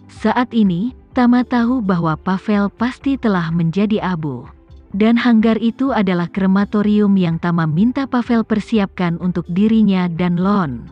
Saat ini, Tama tahu bahwa Pavel pasti telah menjadi abu. Dan hanggar itu adalah krematorium yang Tama minta Pavel persiapkan untuk dirinya dan Lon.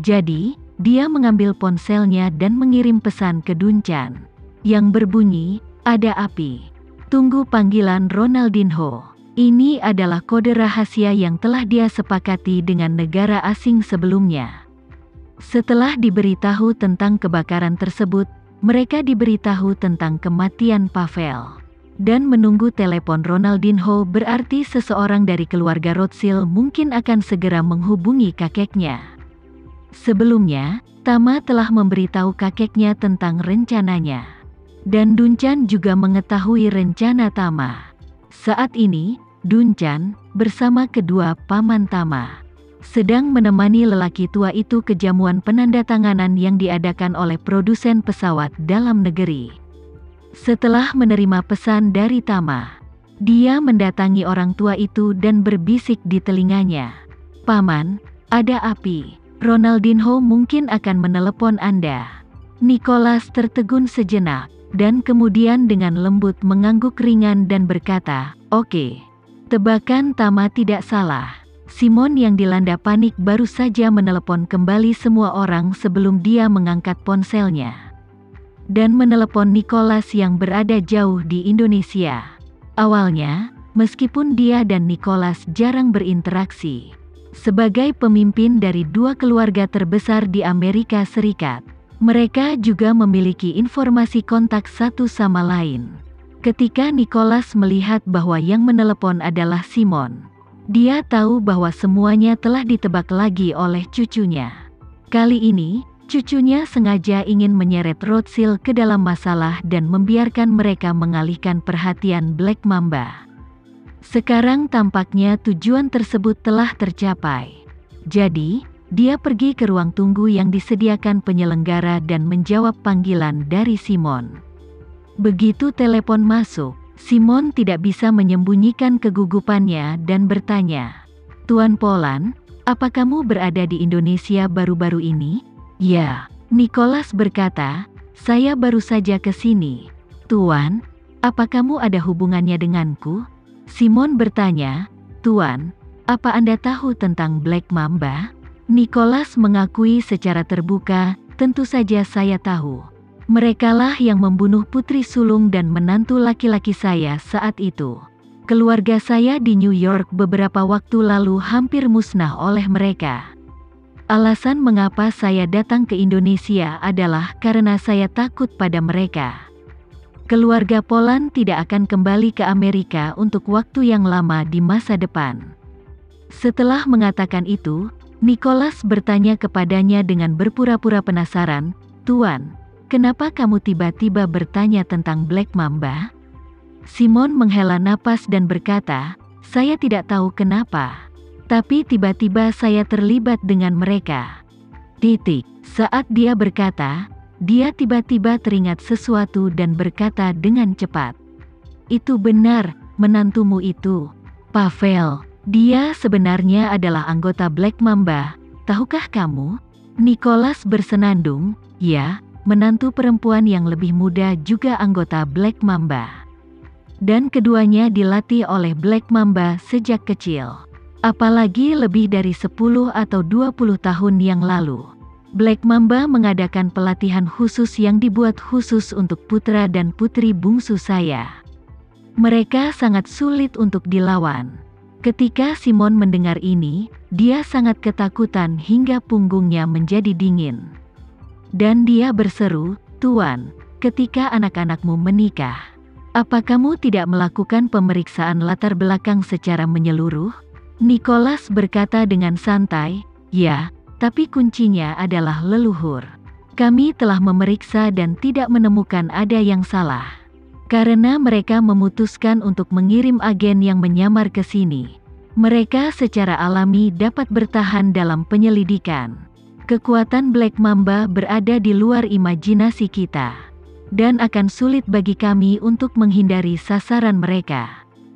Jadi, dia mengambil ponselnya dan mengirim pesan ke Duncan. Yang berbunyi, ada api. Tunggu panggilan Ronaldinho. Ini adalah kode rahasia yang telah dia sepakati dengan negara asing sebelumnya. Setelah diberitahu tentang kebakaran tersebut, mereka diberitahu tentang kematian Pavel. Dan menunggu telepon Ronaldinho berarti seseorang dari keluarga Rothschild mungkin akan segera menghubungi kakeknya. Sebelumnya, Tama telah memberitahu kakeknya tentang rencananya. Dan Duncan juga mengetahui rencana Tama. Saat ini, Duncan, bersama kedua paman Tama, sedang menemani lelaki tua itu ke jamuan penandatanganan yang diadakan oleh produsen pesawat dalam negeri. Setelah menerima pesan dari Tama, dia mendatangi orang tua itu dan berbisik di telinganya. Paman, ada api. Ronaldinho mungkin akan menelepon Anda. Nicholas tertegun sejenak, dan kemudian dengan lembut mengangguk ringan dan berkata, "Oke." Tebakan Tama tidak salah. Simon yang dilanda panik baru saja menelepon kembali semua orang sebelum dia mengangkat ponselnya. Dan menelepon Nicholas yang berada jauh di Indonesia. Awalnya, meskipun dia dan Nicholas jarang berinteraksi, sebagai pemimpin dari dua keluarga terbesar di Amerika Serikat, mereka juga memiliki informasi kontak satu sama lain. Ketika Nicholas melihat bahwa yang menelepon adalah Simon, dia tahu bahwa semuanya telah ditebak lagi oleh cucunya. Kali ini, cucunya sengaja ingin menyeret Rothschild ke dalam masalah dan membiarkan mereka mengalihkan perhatian Black Mamba. Sekarang tampaknya tujuan tersebut telah tercapai. Jadi, dia pergi ke ruang tunggu yang disediakan penyelenggara dan menjawab panggilan dari Simon. Begitu telepon masuk, Simon tidak bisa menyembunyikan kegugupannya dan bertanya, "Tuan Polan, apa kamu berada di Indonesia baru-baru ini?" "Ya," Nicholas berkata, "saya baru saja ke sini." "Tuan, apa kamu ada hubungannya denganku?" Simon bertanya, "Tuan, apa Anda tahu tentang Black Mamba?" Nicholas mengakui secara terbuka, "Tentu saja saya tahu. Merekalah yang membunuh putri sulung dan menantu laki-laki saya saat itu. Keluarga saya di New York beberapa waktu lalu hampir musnah oleh mereka. Alasan mengapa saya datang ke Indonesia adalah karena saya takut pada mereka. Keluarga Polan tidak akan kembali ke Amerika untuk waktu yang lama di masa depan." Setelah mengatakan itu, Nicholas bertanya kepadanya dengan berpura-pura penasaran, "Tuan, kenapa kamu tiba-tiba bertanya tentang Black Mamba?" Simon menghela napas dan berkata, "Saya tidak tahu kenapa. Tapi tiba-tiba saya terlibat dengan mereka." Saat dia berkata, dia tiba-tiba teringat sesuatu dan berkata dengan cepat, "Itu benar, menantumu itu, Pavel. Dia sebenarnya adalah anggota Black Mamba, tahukah kamu?" Nicholas bersenandung, "Ya, menantu perempuan yang lebih muda juga anggota Black Mamba. Dan keduanya dilatih oleh Black Mamba sejak kecil. Apalagi lebih dari 10 atau 20 tahun yang lalu. Black Mamba mengadakan pelatihan khusus yang dibuat khusus untuk putra dan putri bungsu saya. Mereka sangat sulit untuk dilawan." Ketika Simon mendengar ini, dia sangat ketakutan hingga punggungnya menjadi dingin. Dan dia berseru, "Tuan, ketika anak-anakmu menikah, apa kamu tidak melakukan pemeriksaan latar belakang secara menyeluruh?" Nicholas berkata dengan santai, "Ya, tapi kuncinya adalah leluhur. Kami telah memeriksa dan tidak menemukan ada yang salah. Karena mereka memutuskan untuk mengirim agen yang menyamar ke sini, mereka secara alami dapat bertahan dalam penyelidikan. Kekuatan Black Mamba berada di luar imajinasi kita, dan akan sulit bagi kami untuk menghindari sasaran mereka."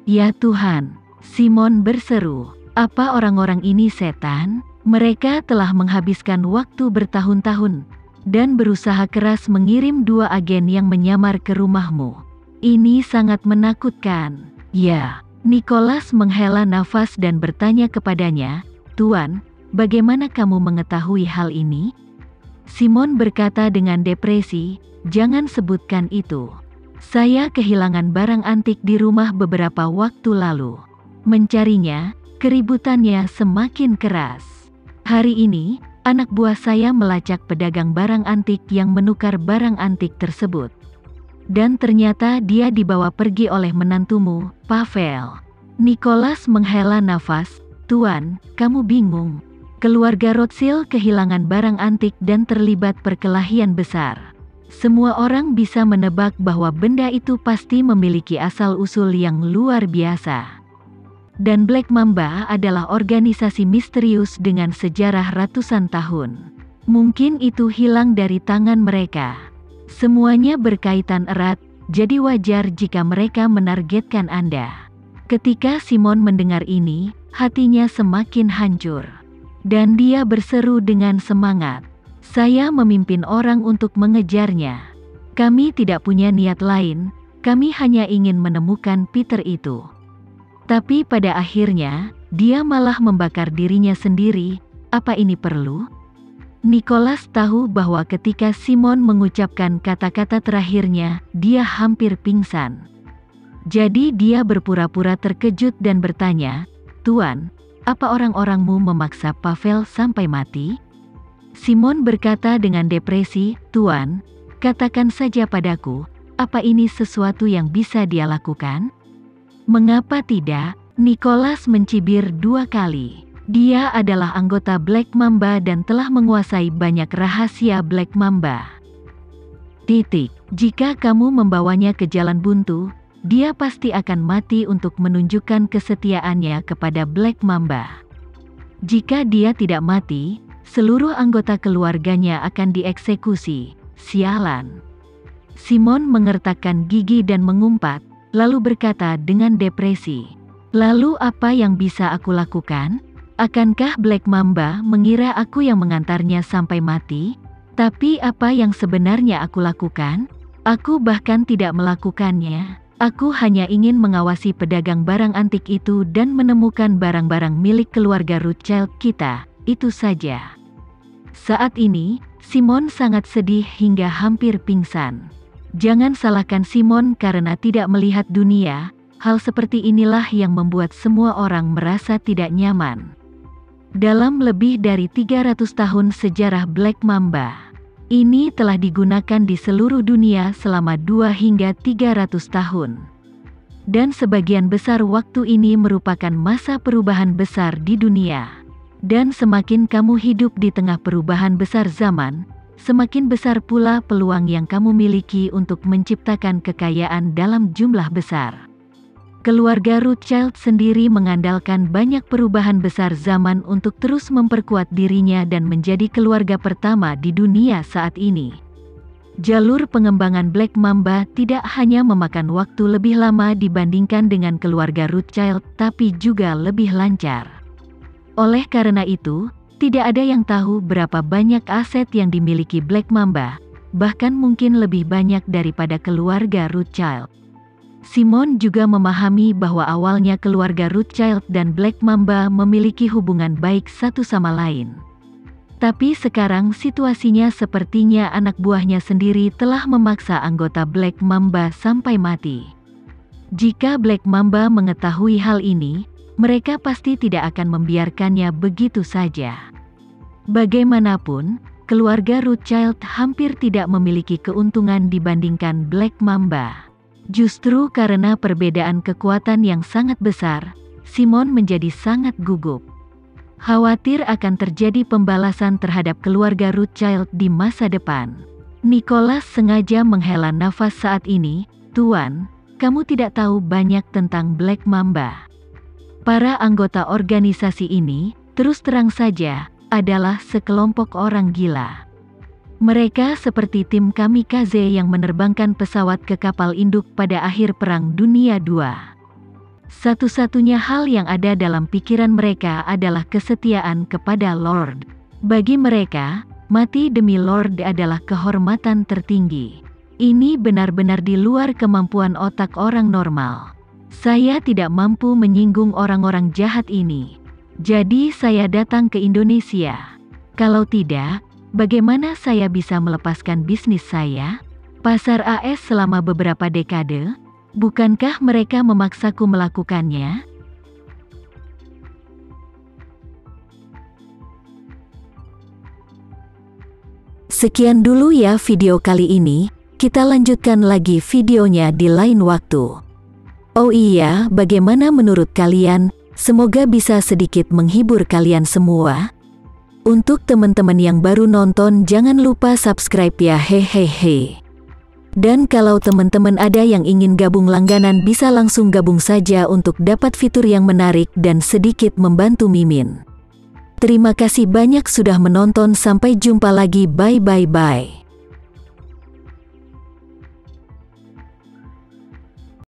"Ya Tuhan," Simon berseru, "apa orang-orang ini setan? Mereka telah menghabiskan waktu bertahun-tahun dan berusaha keras mengirim 2 agen yang menyamar ke rumahmu. Ini sangat menakutkan. Ya, Nicholas menghela nafas dan bertanya kepadanya, "Tuan, bagaimana kamu mengetahui hal ini?" Simon berkata dengan depresi, "Jangan sebutkan itu. Saya kehilangan barang antik di rumah beberapa waktu lalu. Mencarinya, keributannya semakin keras. Hari ini, anak buah saya melacak pedagang barang antik yang menukar barang antik tersebut. Dan ternyata dia dibawa pergi oleh menantumu, Pavel." Nicholas menghela nafas, "Tuan, kamu bingung. Keluarga Rothschild kehilangan barang antik dan terlibat perkelahian besar. Semua orang bisa menebak bahwa benda itu pasti memiliki asal-usul yang luar biasa. Dan Black Mamba adalah organisasi misterius dengan sejarah ratusan tahun. Mungkin itu hilang dari tangan mereka. Semuanya berkaitan erat, jadi wajar jika mereka menargetkan Anda." Ketika Simon mendengar ini, hatinya semakin hancur. Dan dia berseru dengan semangat, "Saya memimpin orang untuk mengejarnya. Kami tidak punya niat lain, kami hanya ingin menemukan Peter itu." Tapi pada akhirnya, dia malah membakar dirinya sendiri. Apa ini perlu? Nicholas tahu bahwa ketika Simon mengucapkan kata-kata terakhirnya, dia hampir pingsan. Jadi dia berpura-pura terkejut dan bertanya, "Tuan, apa orang-orangmu memaksa Pavel sampai mati?" Simon berkata dengan depresi, "Tuan, katakan saja padaku, apa ini sesuatu yang bisa dia lakukan?" "Mengapa tidak?" Nicholas mencibir 2 kali. Dia adalah anggota Black Mamba dan telah menguasai banyak rahasia Black Mamba. Jika kamu membawanya ke jalan buntu, dia pasti akan mati untuk menunjukkan kesetiaannya kepada Black Mamba. Jika dia tidak mati, seluruh anggota keluarganya akan dieksekusi. Sialan. Simon mengertakkan gigi dan mengumpat, lalu berkata dengan depresi, "Lalu apa yang bisa aku lakukan? Akankah Black Mamba mengira aku yang mengantarnya sampai mati? Tapi apa yang sebenarnya aku lakukan? Aku bahkan tidak melakukannya. Aku hanya ingin mengawasi pedagang barang antik itu dan menemukan barang-barang milik keluarga Rothschild kita, itu saja." Saat ini, Simon sangat sedih hingga hampir pingsan. Jangan salahkan Simon karena tidak melihat dunia, hal seperti inilah yang membuat semua orang merasa tidak nyaman. Dalam lebih dari 300 tahun sejarah Black Mamba, ini telah digunakan di seluruh dunia selama 2 hingga 300 tahun. Dan sebagian besar waktu ini merupakan masa perubahan besar di dunia. Dan semakin kamu hidup di tengah perubahan besar zaman, semakin besar pula peluang yang kamu miliki untuk menciptakan kekayaan dalam jumlah besar. Keluarga Rothschild sendiri mengandalkan banyak perubahan besar zaman untuk terus memperkuat dirinya dan menjadi keluarga pertama di dunia saat ini. Jalur pengembangan Black Mamba tidak hanya memakan waktu lebih lama dibandingkan dengan keluarga Rothschild, tapi juga lebih lancar. Oleh karena itu, tidak ada yang tahu berapa banyak aset yang dimiliki Black Mamba, bahkan mungkin lebih banyak daripada keluarga Rothschild. Simon juga memahami bahwa awalnya keluarga Rothschild dan Black Mamba memiliki hubungan baik satu sama lain. Tapi sekarang situasinya sepertinya anak buahnya sendiri telah memaksa anggota Black Mamba sampai mati. Jika Black Mamba mengetahui hal ini, mereka pasti tidak akan membiarkannya begitu saja. Bagaimanapun, keluarga Rothschild hampir tidak memiliki keuntungan dibandingkan Black Mamba. Justru karena perbedaan kekuatan yang sangat besar, Simon menjadi sangat gugup. Khawatir akan terjadi pembalasan terhadap keluarga Rothschild di masa depan. Nicholas sengaja menghela nafas saat ini, "Tuan, kamu tidak tahu banyak tentang Black Mamba. Para anggota organisasi ini, terus terang saja, adalah sekelompok orang gila. Mereka seperti tim kamikaze yang menerbangkan pesawat ke kapal induk pada akhir Perang Dunia II. Satu-satunya hal yang ada dalam pikiran mereka adalah kesetiaan kepada Lord. Bagi mereka, Mati demi Lord adalah kehormatan tertinggi. Ini benar-benar di luar kemampuan otak orang normal. Saya tidak mampu menyinggung orang-orang jahat ini. Jadi saya datang ke Indonesia. Kalau tidak, bagaimana saya bisa melepaskan bisnis saya? Pasar AS selama beberapa dekade? Bukankah mereka memaksaku melakukannya? Sekian dulu ya video kali ini, kita lanjutkan lagi videonya di lain waktu. Oh iya, bagaimana menurut kalian? Semoga bisa sedikit menghibur kalian semua. Untuk teman-teman yang baru nonton, jangan lupa subscribe ya, hehehe. Dan kalau teman-teman ada yang ingin gabung langganan, bisa langsung gabung saja untuk dapat fitur yang menarik dan sedikit membantu Mimin. Terima kasih banyak sudah menonton, sampai jumpa lagi, bye bye bye.